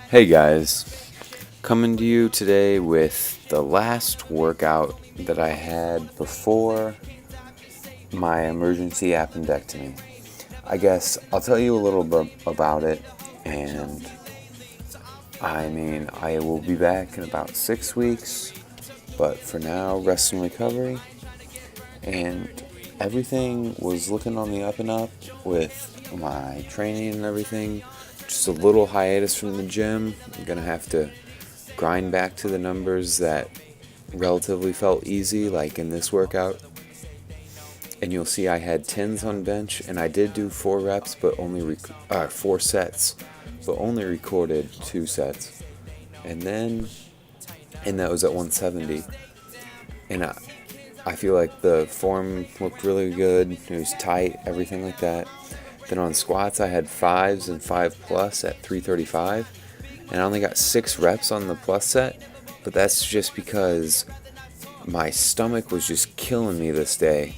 Hey guys, coming to you today with the last workout that I had before my emergency appendectomy. I guess I'll tell you a little bit about it, and I will be back in about 6 weeks, but for now, rest and recovery, and everything was looking on the up and up with my training and everything. Just a little hiatus from the gym. I'm gonna have to grind back to the numbers that relatively felt easy, like in this workout. And you'll see I had 10s on bench, and I did do 4 reps, but only 4 sets, but only recorded 2 sets. And that was at 170. And I feel like the form looked really good. It was tight, everything like that. Then on squats, I had 5s and 5 plus at 335, and I only got 6 reps on the plus set, but that's just because my stomach was just killing me this day,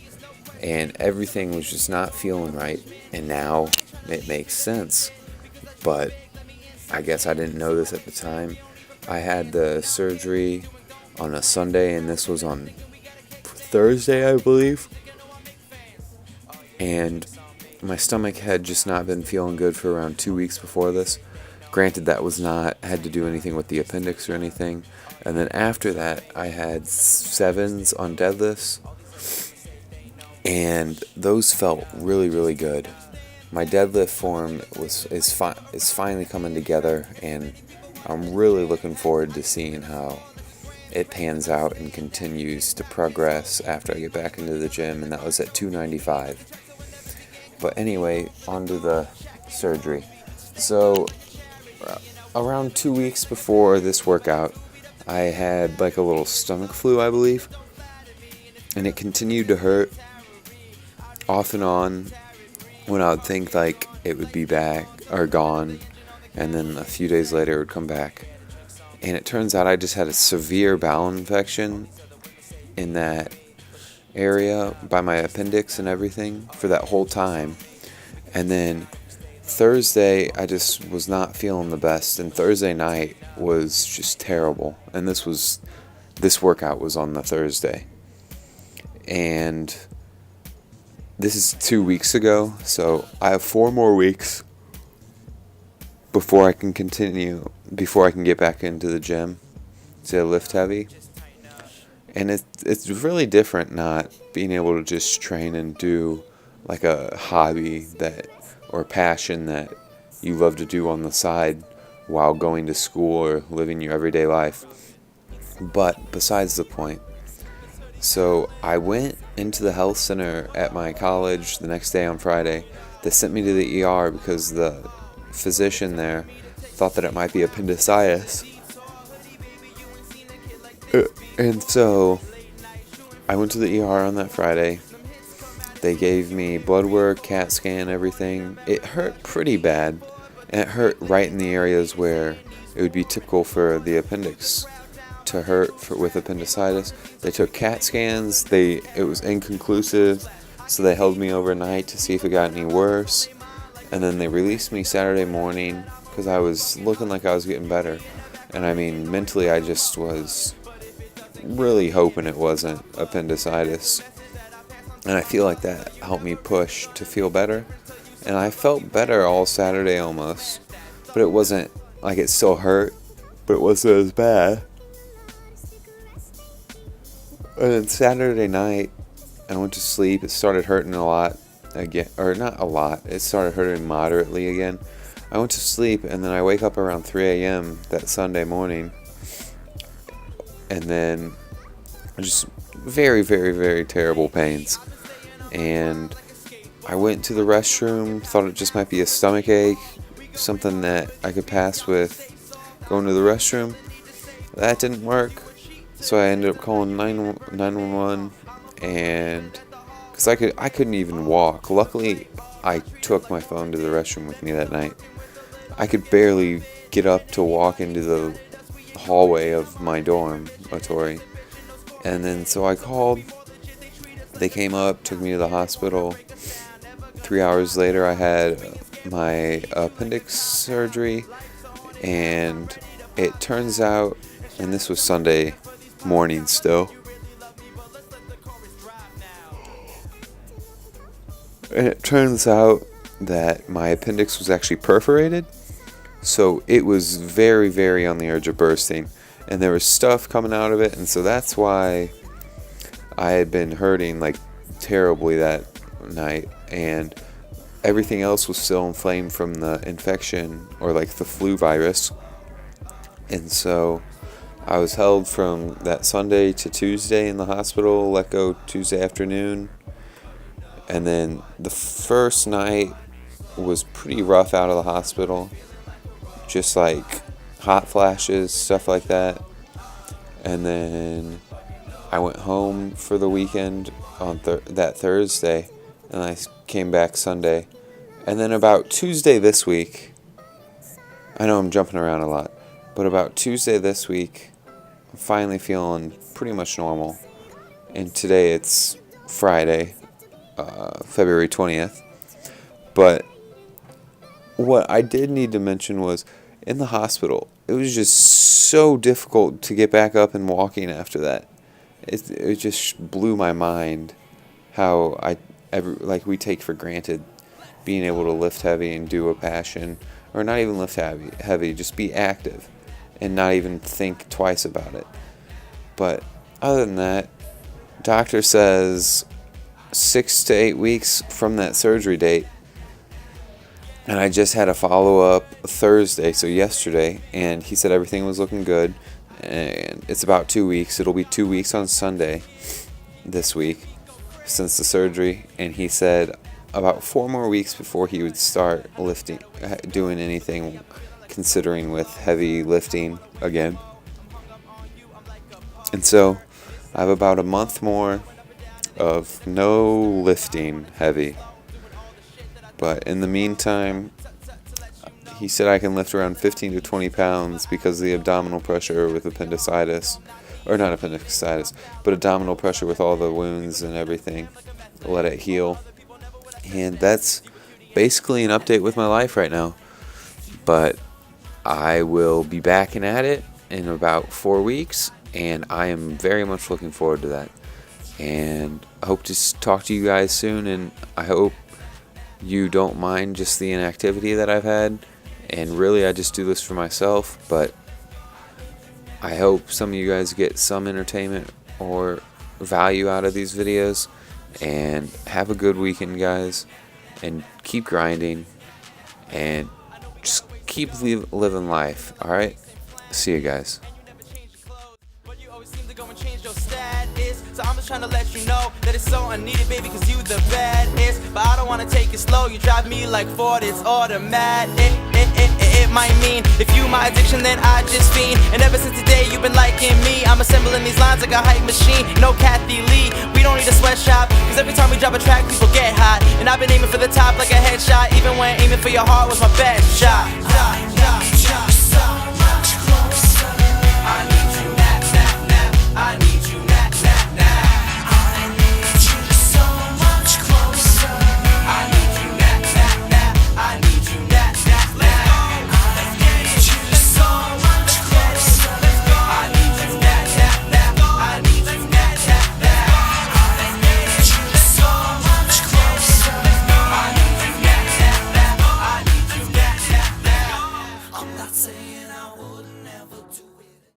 and everything was just not feeling right, and now it makes sense, but I guess I didn't know this at the time. I had the surgery on a Sunday, and this was on Thursday, I believe, and my stomach had just not been feeling good for around 2 weeks before this. Granted, that was not had to do anything with the appendix or anything. And then after that, I had 7s on deadlifts, and those felt really, really good. My deadlift form is finally coming together, and I'm really looking forward to seeing how it pans out and continues to progress after I get back into the gym, and that was at 295. But anyway, on to the surgery. So, around 2 weeks before this workout, I had like a little stomach flu, I believe. And it continued to hurt off and on when I would think like it would be back or gone. And then a few days later it would come back. And it turns out I just had a severe bowel infection in that area by my appendix and everything for that whole time. And then Thursday I just was not feeling the best, and Thursday night was just terrible. And this workout was on the Thursday, and this is 2 weeks ago, so I have 4 more weeks before I can get back into the gym to lift heavy. And it's really different not being able to just train and do like a hobby or passion that you love to do on the side while going to school or living your everyday life. But besides the point, so I went into the health center at my college the next day on Friday. They sent me to the ER because the physician there thought that it might be appendicitis. And so I went to the ER on that Friday. They gave me blood work, CAT scan, everything. It hurt pretty bad, and it hurt right in the areas where it would be typical for the appendix to hurt with appendicitis. They took CAT scans. It was inconclusive, so they held me overnight to see if it got any worse. And then they released me Saturday morning because I was looking like I was getting better. And mentally I just was really hoping it wasn't appendicitis, and I feel like that helped me push to feel better. And I felt better all Saturday almost, but it wasn't like it still hurt, but it wasn't as bad. And then Saturday night I went to sleep. It started hurting a lot again, or not a lot, it started hurting moderately again. I went to sleep, and then I wake up around 3 a.m. that Sunday morning, and then just very, very, very terrible pains. And I went to the restroom, thought it just might be a stomach ache, something that I could pass with going to the restroom. That didn't work, so I ended up calling 911, and because I couldn't even walk. Luckily, I took my phone to the restroom with me that night. I could barely get up to walk into the hallway of my dormitory. And then so I called. They came up, took me to the hospital. 3 hours later, I had my appendix surgery, and it turns out, and this was Sunday morning still, and it turns out that my appendix was actually perforated, so it was very, very on the edge of bursting, and there was stuff coming out of it, and so that's why I had been hurting like terribly that night, and everything else was still inflamed from the infection, or like the flu virus. And so I was held from that Sunday to Tuesday in the hospital, let go Tuesday afternoon, and then the first night was pretty rough out of the hospital, just like hot flashes, stuff like that. And then I went home for the weekend on that Thursday, and I came back Sunday. And then about Tuesday this week, I know I'm jumping around a lot, but about Tuesday this week, I'm finally feeling pretty much normal. And today it's Friday, February 20th. But what I did need to mention was, in the hospital, it was just so difficult to get back up and walking after that. It just blew my mind how we take for granted being able to lift heavy and do a passion, or not even lift heavy, just be active and not even think twice about it. But other than that, doctor says 6 to 8 weeks from that surgery date, and I just had a follow-up Thursday, so yesterday, and he said everything was looking good, and it's about 2 weeks. It'll be 2 weeks on Sunday this week since the surgery, and he said about 4 more weeks before he would start doing anything considering with heavy lifting again. And so I have about a month more of no lifting heavy. But in the meantime, he said I can lift around 15 to 20 pounds because of the abdominal pressure with appendicitis. Or not appendicitis, but abdominal pressure with all the wounds and everything. Let it heal. And that's basically an update with my life right now. But I will be back and at it in about 4 weeks, and I am very much looking forward to that. And I hope to talk to you guys soon, and I hope you don't mind just the inactivity that I've had. And really, I just do this for myself, but I hope some of you guys get some entertainment or value out of these videos. And have a good weekend, guys, and keep grinding, and just keep living life. Alright? See you guys. So I'm just trying to let you know that it's so unneeded, baby, cause you the baddest. But I don't wanna take it slow, you drive me like Ford, it's automatic. It might mean if you my addiction, then I just fiend. And ever since the day you've been liking me, I'm assembling these lines like a hype machine. No Kathy Lee, we don't need a sweatshop, cause every time we drop a track, people get hot. And I've been aiming for the top like a headshot, even when aiming for your heart was my best shot.